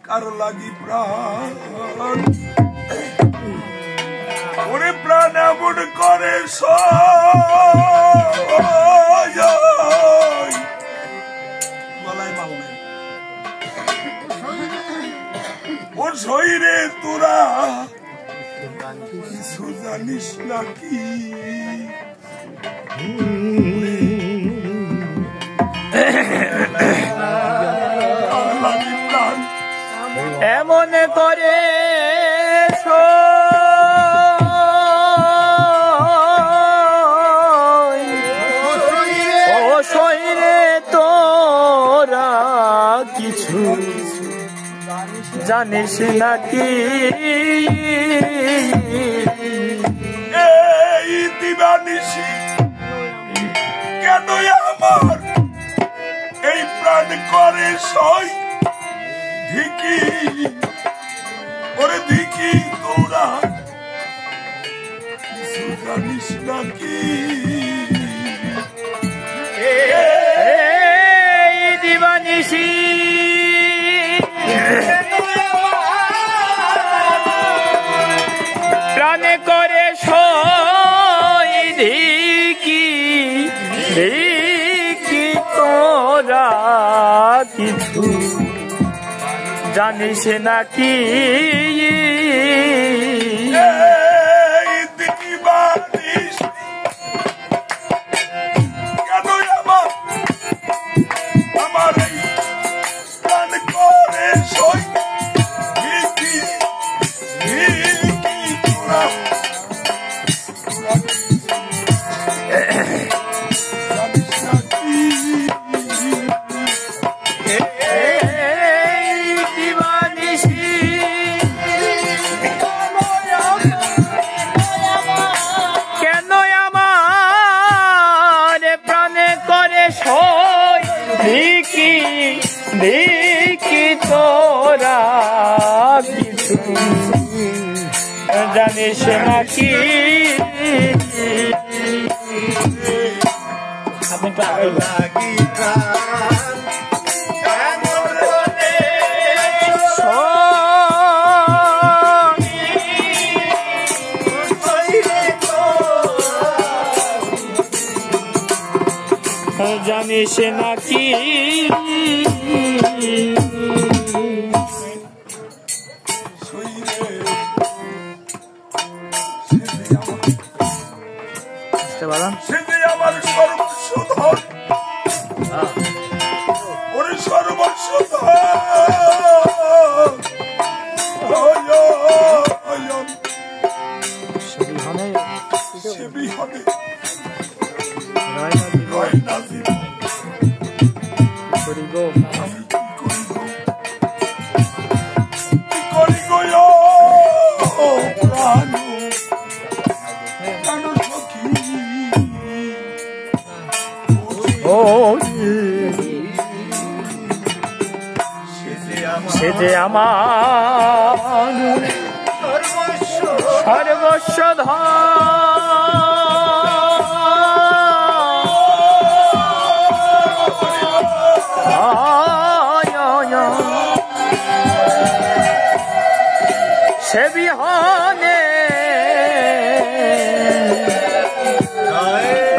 কার লাগি প্রাণ ওরে প্রাণ এমন করে গলায় মাল নেই ও শরীরে তোরা কিছু জানিস নাকি এমন করে ও শরীরে তোরা কিছু জানিস নাকি এই দিবানিশি কেন আমার এই প্রাণ করে সই ধিকি ওরে ধিকি তোরা কিছু জানিস নাকি এই দিবানিশি প্রাণে করে সই ধিকি ধিকি তোরা কিছু জানিস নাকি কেন আমার এই প্রাণ করে সই ধিকি ধিকি তোরা দেখি তোরা কিছু জানিস নাকি জানিস নাকি আমার সর্বস্ব ধন ওরে সর্বস্ব সে যে আমার সর্বস্ব সে বিহনে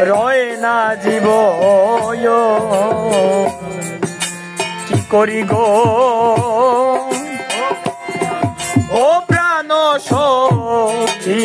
রয় না জীব কি করি গো ও প্রাণ সখী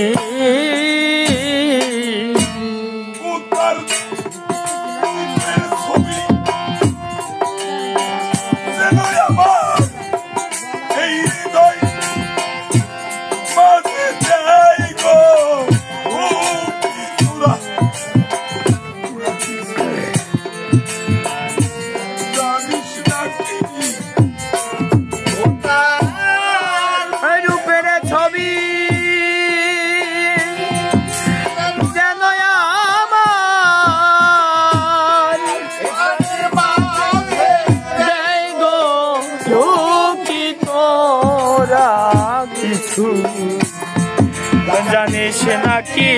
জানিস নাকি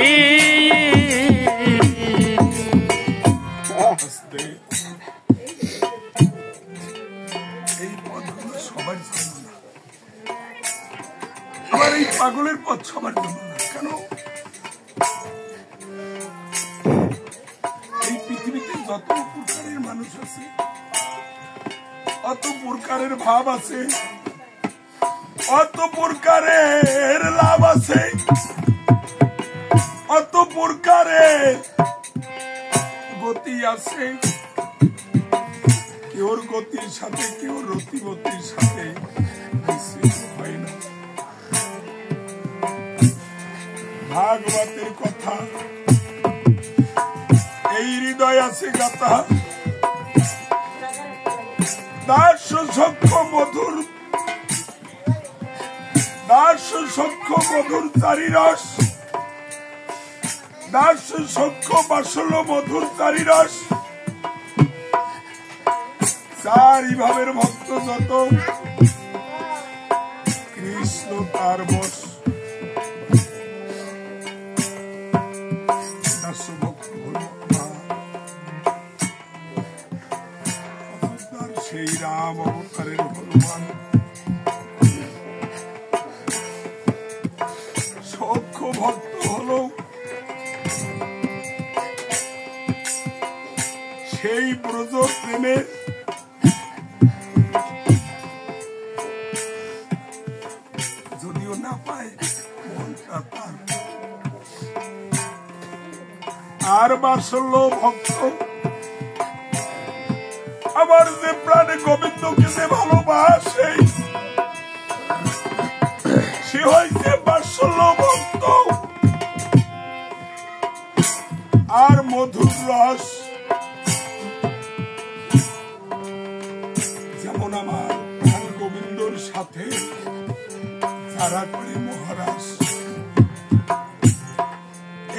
এই পথগুলো সবার জানা না এই পাগলের পথ সবার জন্য না। কেন এই পৃথিবীতে যত প্রকারের মানুষ আছে, অত প্রকারের ভাব আছে, অত প্রকারের লাভ আছে, অত প্রকারের গতি আছে। কেউর গতির সাথে কেউ রতিগতির সাথে হয় না। ভাগবতের কথা এই হৃদয় আছে গাথা, দাস সখ্য মধুর, দাস সখ্য মধুর চারি রস, দাস সখ্য বাসল মধুর চারি রস। চারি ভাবের ভক্ত যত, কৃষ্ণ তার বশ। দাস ভক্ত হল সেই রাম অবতারের হনুমান। সখ্য ভক্ত হল সেই ব্রজ প্রেমের যদিও না পায় মনটা তার। আর বাসল্য ভক্ত আমার যে প্রাণে গোবিন্দকে যে ভালোবাসে, সে হয়েছে বাসল্য ভক্ত। আর মধুর রস যেমন আমার প্রাণ গোবিন্দর সাথে যারা করে মহারাজ,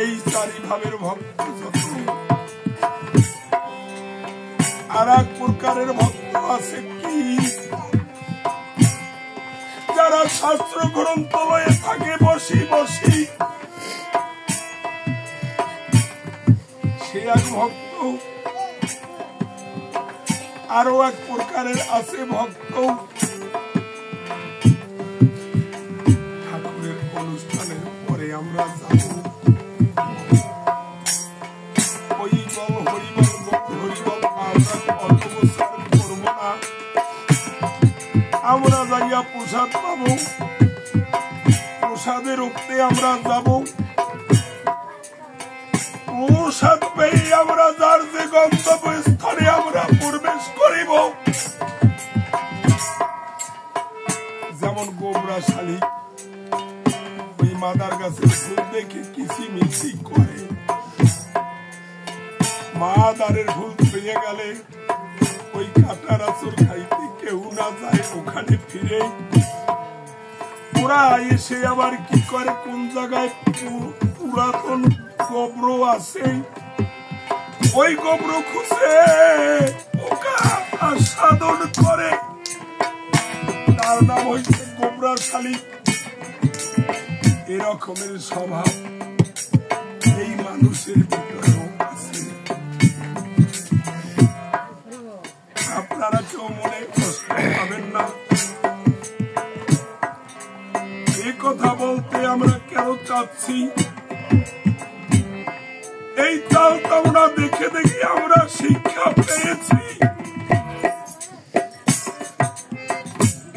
এই চারি ভাবের ভক্ত যত। আর এক প্রকারের ভক্ত আছে কি, যারা শাস্ত্র গ্রন্থ লয়ে থাকে বসি বসি, সে এক ভক্ত। আরো এক প্রকারের আছে ভক্ত ঠাকুরের অনুষ্ঠানের পরে আমরা যাব, হরিবল হরিবল হরিবল আমরা অত বছর করব না। আমরা যাইয়া প্রসাদ পাবো, প্রসাদের উঠতে আমরা যাব। প্রসাদ পেয়ে আমরা যার যে গন্তব্য স্থানে আমরা প্রবেশ করিব। যেমন গোবরা শালিক ওই মাদার গাছের ফুল দেখে কিচিমিচি করে, মাদারের ফুল পেয়ে গেলে ওই কাটার আচর খাইতে কেউ না যায় ওখানে ফিরে। ওরা এসে আবার কি করে, কোন জায়গায় পুরাতন গোবর আছে, ওই গোবর খুঁজে ওকা আস্বাদন করে। তার নাম হয়েছে গোবরা শালিক। এরকমের স্বভাব এই মানুষের ভিতরেও আছে। আপনারা কেউ মনে কষ্ট পাবেন না। এ কথা বলতে আমরা কেন চাচ্ছি, এই চাল আমরা দেখে দেখে আমরা শিক্ষা পেয়েছি।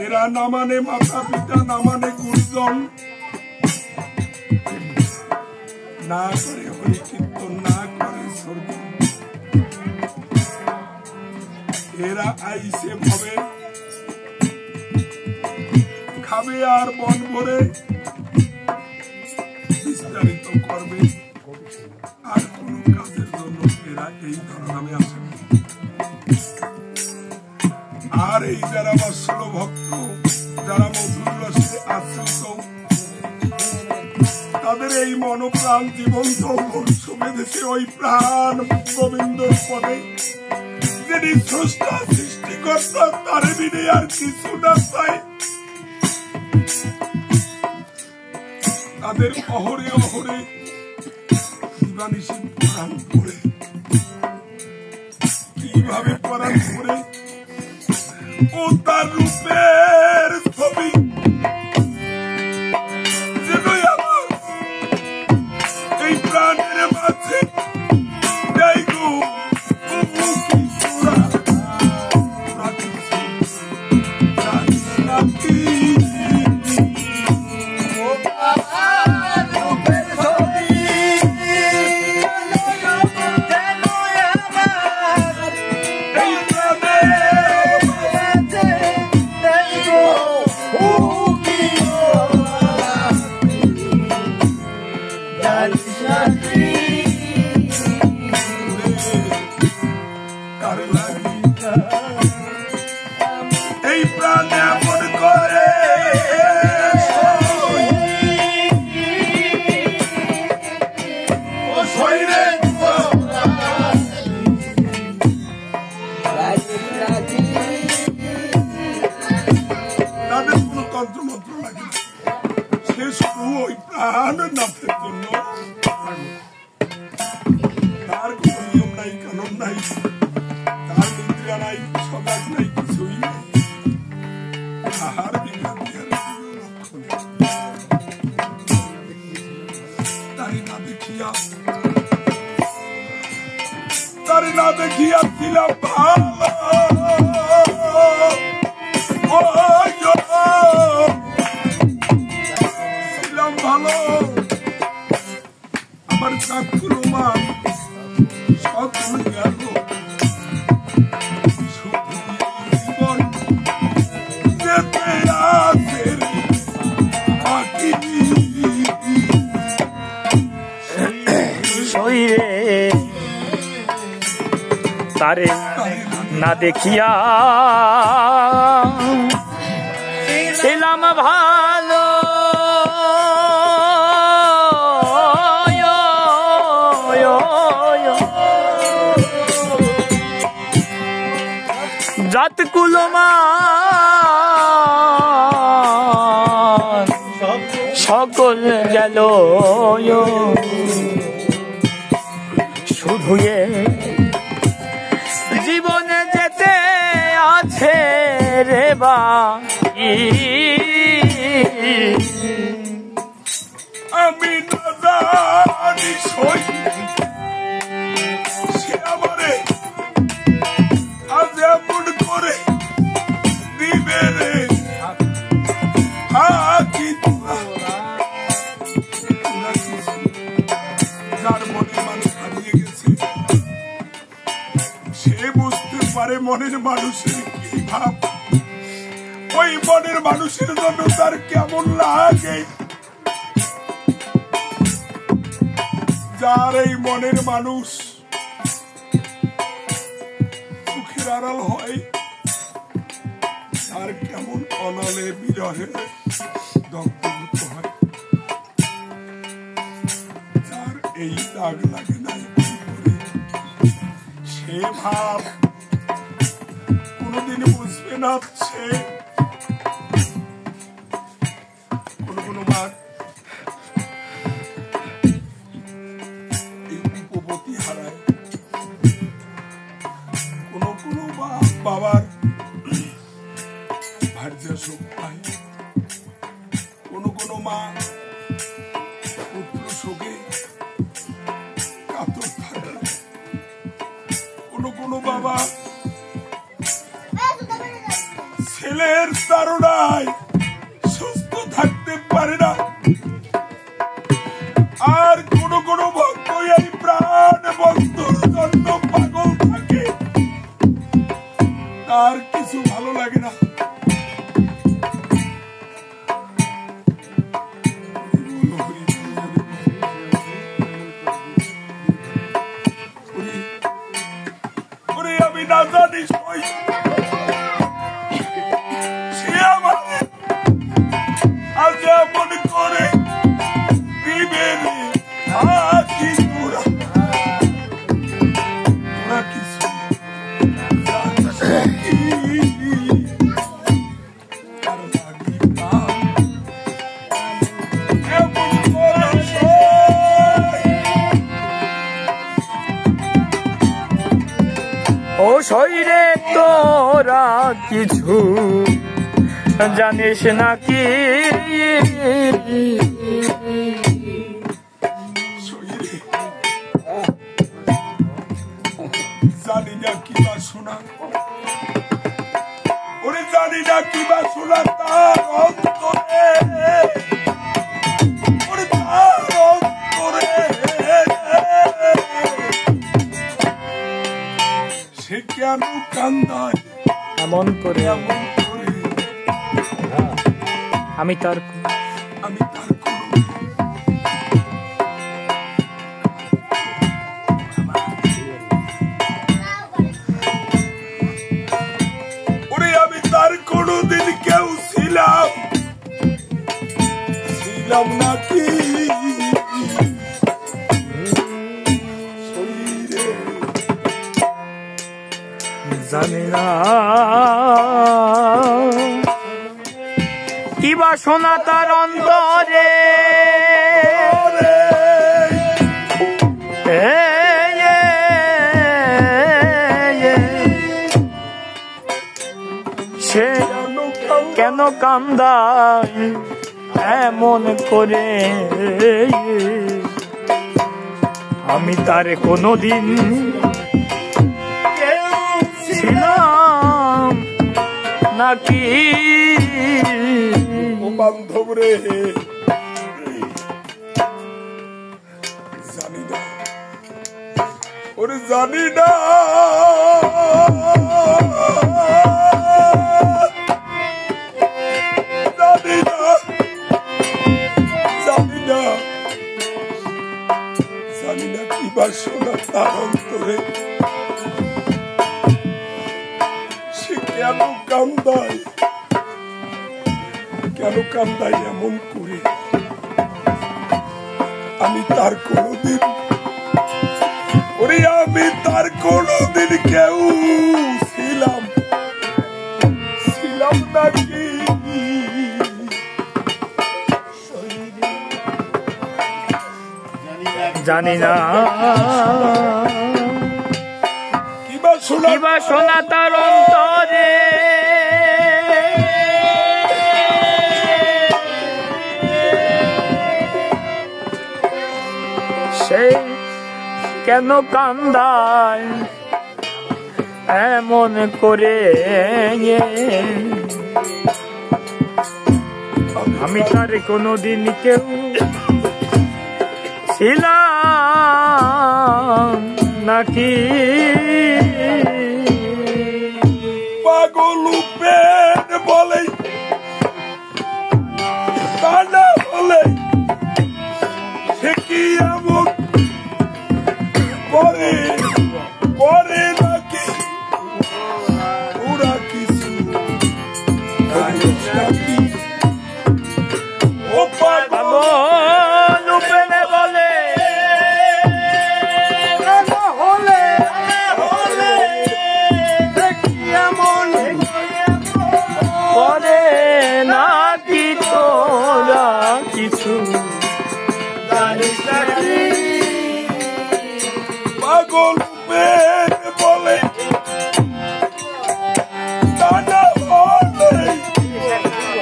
এরা না মানে মাতা পিতা, না মানে গুরুজন, না করে হরি কীর্তন, না করে স্বর্গ। এরা আইসে ভাবে খাবে আর বন ভরে বিস্তারিত করবে, আর কোন কাজের জন্য এরা এই ধরনামে আসে। আর এই যারা বাৎসল্য ভক্ত, যারা মধুর রসে আশ্রিত, তাদের এই মনোপ্রাণ জীবন্ত বংশ বেঁধেছে ওই প্রাণ গোবিন্দর পদে, যিনি স্রষ্টা সৃষ্টিকর্তা, তার বিনে আর কিছু না চাই। তাদের অহরে অহরে দিবানিশি পরাণ করে, কিভাবে পরাণ করে ও তার রূপের ছবি কি এই প্রাণ এমন করে ও শরীরে তাদের কোনো তন্ত্র মন্ত্র লাগে না। সে শুধু ওই প্রাণ নাথের জন্য, তার কোনো নিয়ম নাই, কানুন নাই, তার নিদ্রা নাই, সদাজ নাই, কিছুই নাই। আহার বিজ্ঞান তারি না দেখিয়া ছিলাম ভালো, ছিলাম ভালো। আমার চাকুর মান সকল গেল, জীবন যেতে আছে বাকি শরীরে তারে না দেখিয়া ছিলাম ভালো, জাত কুলমান সকল গেল, শুধু জীবনে যেতে আছে রে বাকি। আমি না জানি সই সে আমারে আজ এমন করে দিবে রে হাকি। যার মনে মানুষ হারিয়ে গেছে সে বুঝতে পারে মনের মানুষের কি ভাব, ওই মনের মানুষের জন্য তার কেমন লাগে। যার এই মনের মানুষ সুখের আড়াল হয়, তার কেমন অনলে বিরহে দগ্ধভূত হয়। যার এই দাগ লাগে নাই সে ভাব কোনদিন বুঝবে না। সে কোন মা উপপতি হারায়, কোন বাবার ভার্য সুখ পায়, কোন মা পুত্র শোকে কাতর থাকে, কোন বাবা ছেলের তাড়নায় সুস্থ থাকতে পারে না। আর কোন ভক্ত এই প্রাণ বন্ধুর জন্য পাগল থাকে, তার কিছু ভালো লাগে না। আমি না জানি সে আমার আজ এমন করে দিবে রে হাকি। তোরা কিছু ও শরীরে তোরা কিছু জানিস নাকি, জানি না কি বা শোনা ওরে জানি না কি বাসনা তার অন্তরে, ওরে তার অন্তরে সে কেন কান্দায় এমন করে এমন করে। আমি তার আমি তার কোনদিন কেউ ছিলাম নাকি জানি না কি বাসনা তার অন্তরে, সে কেন কান্দায় এমন করে। আমি তারে কোনদিন ছিলাম নাকি বান্ধব রে, জানি না ওরে জানি না কি বাসনা তার অন্তরে, সে কেন কান্দায় এমন করে। আমি তার কোনদিন কেউ ছিলাম নাকি জানি না কি বাসনা তার অন্তরে, সে কেন কান্দায় এমন করে। আমি তার কোনদিন কেউ ছিলাম নাকি পাগল পেট বলে কানা বলে সে কি এমন করে নাকি ওরা কিছু নাকি ও পাগল পেলে বলে করে নাকি তোরা কিছু পাগল পেট বলে কানা বলে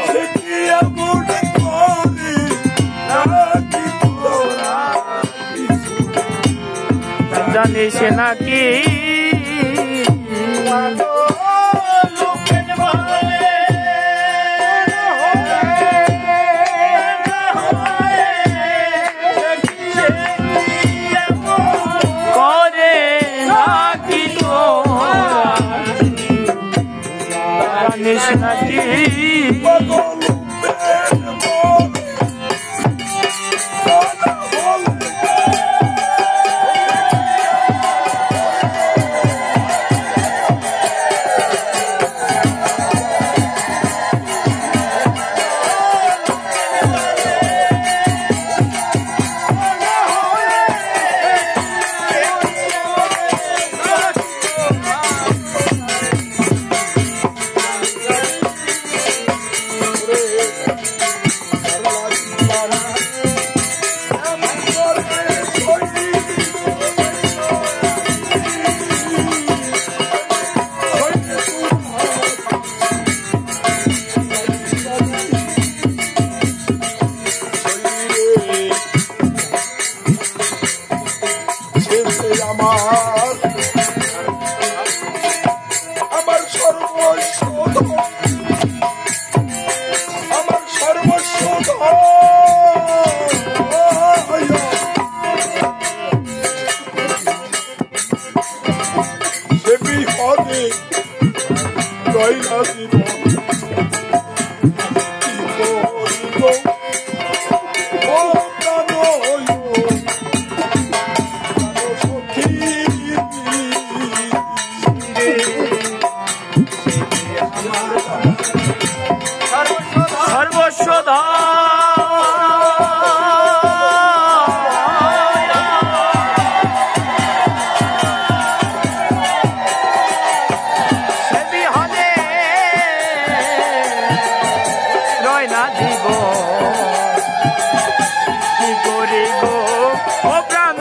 সে কি এমন করে নাকি তোরা কিছু জানিস নাকি করে নাকি জানিস নাকি পাগল পেট বলে কানা বলে সর্বস্ব সে বিহনে রয় না দিব কি করে গো ও প্রাণ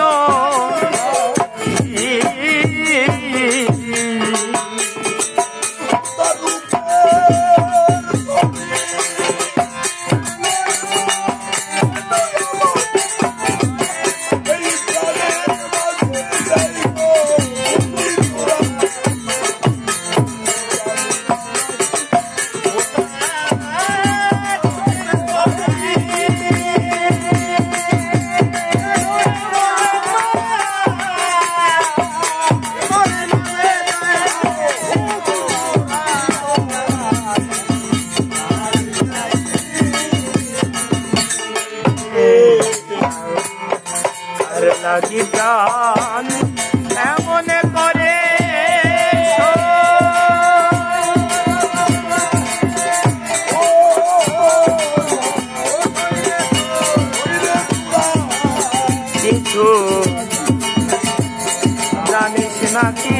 লাগি প্রাণ এমন করে কিছু জানিস নাকি